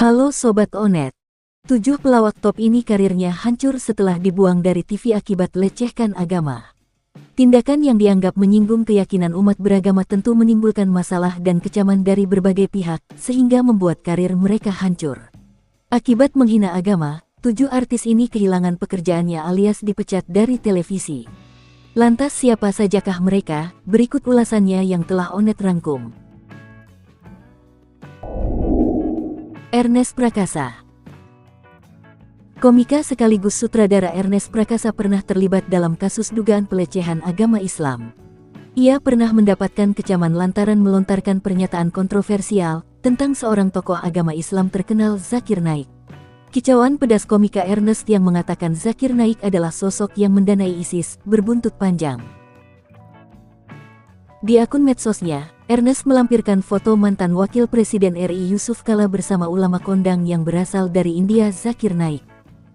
Halo Sobat Onet. 7 pelawak top ini karirnya hancur setelah dibuang dari TV akibat lecehkan agama. Tindakan yang dianggap menyinggung keyakinan umat beragama tentu menimbulkan masalah dan kecaman dari berbagai pihak, sehingga membuat karir mereka hancur. Akibat menghina agama, 7 artis ini kehilangan pekerjaannya alias dipecat dari televisi. Lantas siapa sajakah mereka? Berikut ulasannya yang telah Onet rangkum. Ernest Prakasa. Komika sekaligus sutradara Ernest Prakasa pernah terlibat dalam kasus dugaan pelecehan agama Islam. Ia pernah mendapatkan kecaman lantaran melontarkan pernyataan kontroversial tentang seorang tokoh agama Islam terkenal, Zakir Naik. Kicauan pedas komika Ernest yang mengatakan Zakir Naik adalah sosok yang mendanai ISIS berbuntut panjang. Di akun medsosnya, Ernest melampirkan foto mantan Wakil Presiden RI Yusuf Kala bersama ulama kondang yang berasal dari India, Zakir Naik.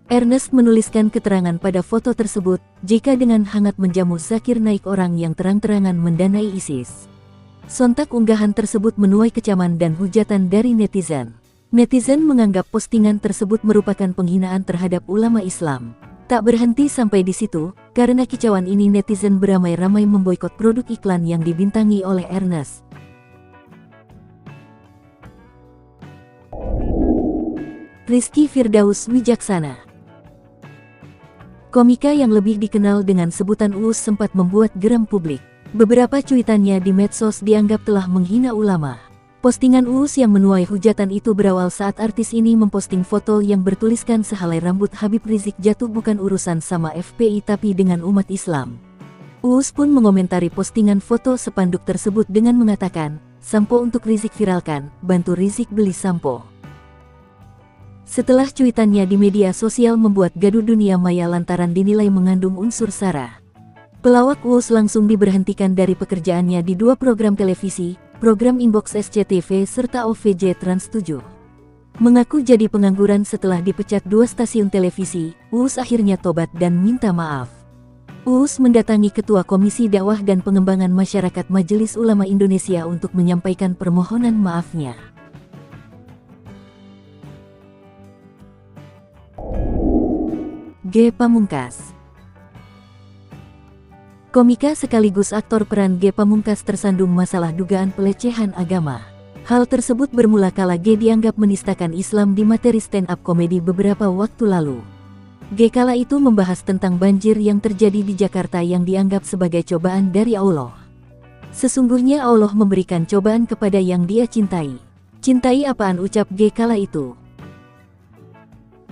Ernest menuliskan keterangan pada foto tersebut, jika dengan hangat menjamu Zakir Naik orang yang terang-terangan mendanai ISIS. Sontak unggahan tersebut menuai kecaman dan hujatan dari netizen. Netizen menganggap postingan tersebut merupakan penghinaan terhadap ulama Islam. Tak berhenti sampai di situ, karena kicauan ini netizen beramai-ramai memboikot produk iklan yang dibintangi oleh Ernest. Rizky Firdaus Wijaksana. Komika yang lebih dikenal dengan sebutan Uus sempat membuat geram publik. Beberapa cuitannya di medsos dianggap telah menghina ulama. Postingan Uus yang menuai hujatan itu berawal saat artis ini memposting foto yang bertuliskan sehelai rambut Habib Rizik jatuh bukan urusan sama FPI tapi dengan umat Islam. Uus pun mengomentari postingan foto spanduk tersebut dengan mengatakan, "Sampo untuk Rizik viralkan, bantu Rizik beli sampo." Setelah cuitannya di media sosial membuat gaduh dunia maya lantaran dinilai mengandung unsur sara. Pelawak Uus langsung diberhentikan dari pekerjaannya di 2 program televisi, program Inbox SCTV serta OVJ Trans 7. Mengaku jadi pengangguran setelah dipecat 2 stasiun televisi, Uus akhirnya tobat dan minta maaf. Uus mendatangi Ketua Komisi Dakwah dan Pengembangan Masyarakat Majelis Ulama Indonesia untuk menyampaikan permohonan maafnya. Ge Pamungkas. Komika sekaligus aktor peran Ge Pamungkas tersandung masalah dugaan pelecehan agama. Hal tersebut bermula kala Ge dianggap menistakan Islam di materi stand-up komedi beberapa waktu lalu. Ge kala itu membahas tentang banjir yang terjadi di Jakarta yang dianggap sebagai cobaan dari Allah. Sesungguhnya Allah memberikan cobaan kepada yang Dia cintai. Cintai apaan, ucap Ge kala itu.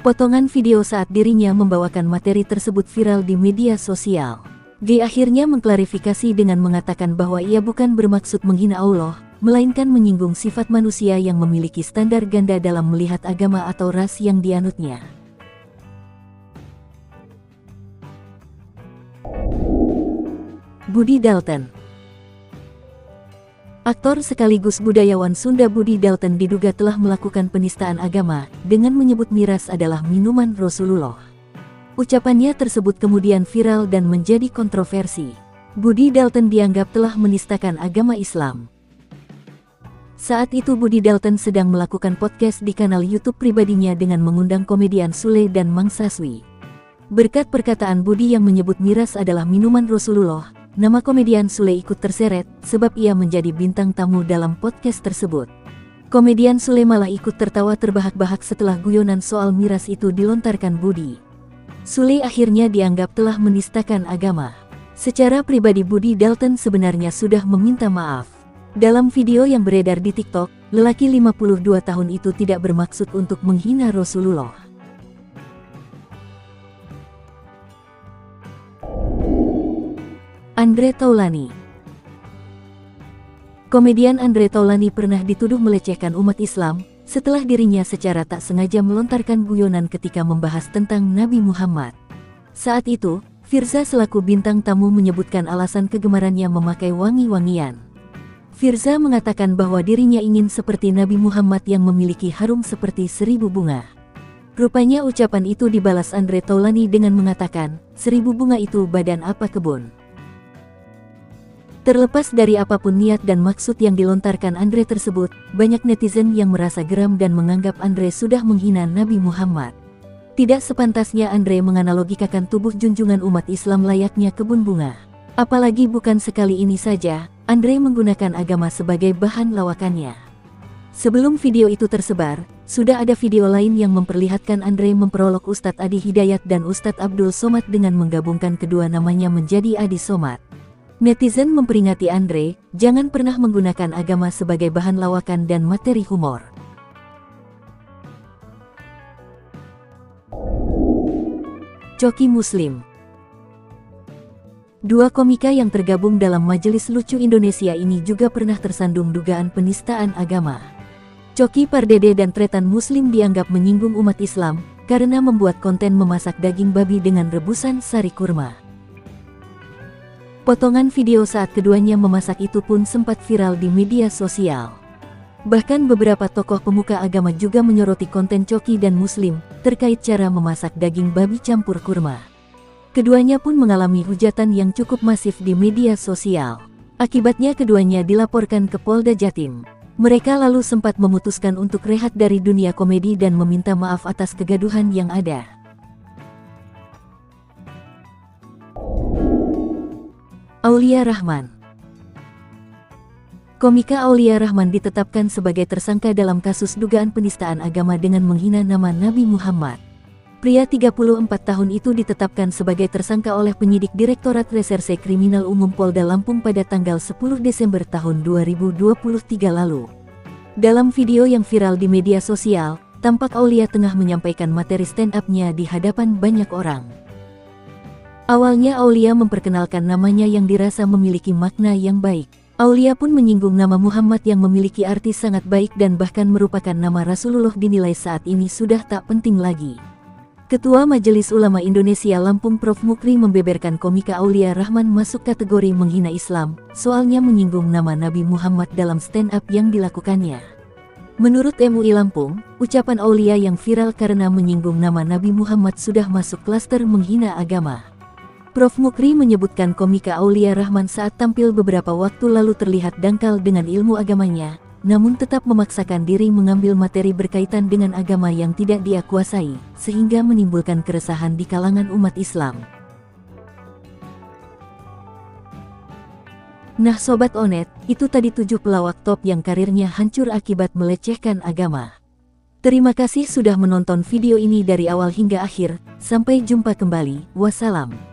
Potongan video saat dirinya membawakan materi tersebut viral di media sosial. G akhirnya mengklarifikasi dengan mengatakan bahwa ia bukan bermaksud menghina Allah, melainkan menyinggung sifat manusia yang memiliki standar ganda dalam melihat agama atau ras yang dianutnya. Budi Dalton. Aktor sekaligus budayawan Sunda Budi Dalton diduga telah melakukan penistaan agama dengan menyebut miras adalah minuman Rasulullah. Ucapannya tersebut kemudian viral dan menjadi kontroversi. Budi Dalton dianggap telah menistakan agama Islam. Saat itu Budi Dalton sedang melakukan podcast di kanal YouTube pribadinya dengan mengundang komedian Sule dan Mang Saswi. Berkat perkataan Budi yang menyebut miras adalah minuman Rasulullah, nama komedian Sule ikut terseret sebab ia menjadi bintang tamu dalam podcast tersebut. Komedian Sule malah ikut tertawa terbahak-bahak setelah guyonan soal miras itu dilontarkan Budi. Sule akhirnya dianggap telah menistakan agama. Secara pribadi Budi Dalton sebenarnya sudah meminta maaf. Dalam video yang beredar di TikTok, lelaki 52 tahun itu tidak bermaksud untuk menghina Rasulullah. Andre Taulany. Komedian Andre Taulany pernah dituduh melecehkan umat Islam setelah dirinya secara tak sengaja melontarkan guyonan ketika membahas tentang Nabi Muhammad. Saat itu, Firza selaku bintang tamu menyebutkan alasan kegemarannya memakai wangi-wangian. Firza mengatakan bahwa dirinya ingin seperti Nabi Muhammad yang memiliki harum seperti 1000 bunga. Rupanya ucapan itu dibalas Andre Taulany dengan mengatakan, 1000 bunga itu badan apa kebun. Terlepas dari apapun niat dan maksud yang dilontarkan Andre tersebut, banyak netizen yang merasa geram dan menganggap Andre sudah menghina Nabi Muhammad. Tidak sepantasnya Andre menganalogikakan tubuh junjungan umat Islam layaknya kebun bunga. Apalagi bukan sekali ini saja, Andre menggunakan agama sebagai bahan lawakannya. Sebelum video itu tersebar, sudah ada video lain yang memperlihatkan Andre memperolok Ustadz Adi Hidayat dan Ustadz Abdul Somad dengan menggabungkan kedua namanya menjadi Adi Somad. Netizen memperingatkan Andre, jangan pernah menggunakan agama sebagai bahan lawakan dan materi humor. Coki Muslim. Dua komika yang tergabung dalam Majelis Lucu Indonesia ini juga pernah tersandung dugaan penistaan agama. Coki Pardede dan Tretan Muslim dianggap menyinggung umat Islam karena membuat konten memasak daging babi dengan rebusan sari kurma. Potongan video saat keduanya memasak itu pun sempat viral di media sosial. Bahkan beberapa tokoh pemuka agama juga menyoroti konten Coki dan Muslim terkait cara memasak daging babi campur kurma. Keduanya pun mengalami hujatan yang cukup masif di media sosial. Akibatnya keduanya dilaporkan ke Polda Jatim. Mereka lalu sempat memutuskan untuk rehat dari dunia komedi dan meminta maaf atas kegaduhan yang ada. Aulia Rahman. Komika Aulia Rahman ditetapkan sebagai tersangka dalam kasus dugaan penistaan agama dengan menghina nama Nabi Muhammad. Pria 34 tahun itu ditetapkan sebagai tersangka oleh penyidik Direktorat Reserse Kriminal Umum Polda Lampung pada tanggal 10 Desember tahun 2023 lalu. Dalam video yang viral di media sosial, tampak Aulia tengah menyampaikan materi stand-up-nya di hadapan banyak orang. Awalnya Aulia memperkenalkan namanya yang dirasa memiliki makna yang baik. Aulia pun menyinggung nama Muhammad yang memiliki arti sangat baik dan bahkan merupakan nama Rasulullah dinilai saat ini sudah tak penting lagi. Ketua Majelis Ulama Indonesia Lampung Prof. Mukri membeberkan komika Aulia Rahman masuk kategori menghina Islam, soalnya menyinggung nama Nabi Muhammad dalam stand-up yang dilakukannya. Menurut MUI Lampung, ucapan Aulia yang viral karena menyinggung nama Nabi Muhammad sudah masuk klaster menghina agama. Prof. Mukri menyebutkan komika Aulia Rahman saat tampil beberapa waktu lalu terlihat dangkal dengan ilmu agamanya, namun tetap memaksakan diri mengambil materi berkaitan dengan agama yang tidak dia kuasai, sehingga menimbulkan keresahan di kalangan umat Islam. Nah Sobat Onet, itu tadi 7 pelawak top yang karirnya hancur akibat melecehkan agama. Terima kasih sudah menonton video ini dari awal hingga akhir, sampai jumpa kembali, wassalam.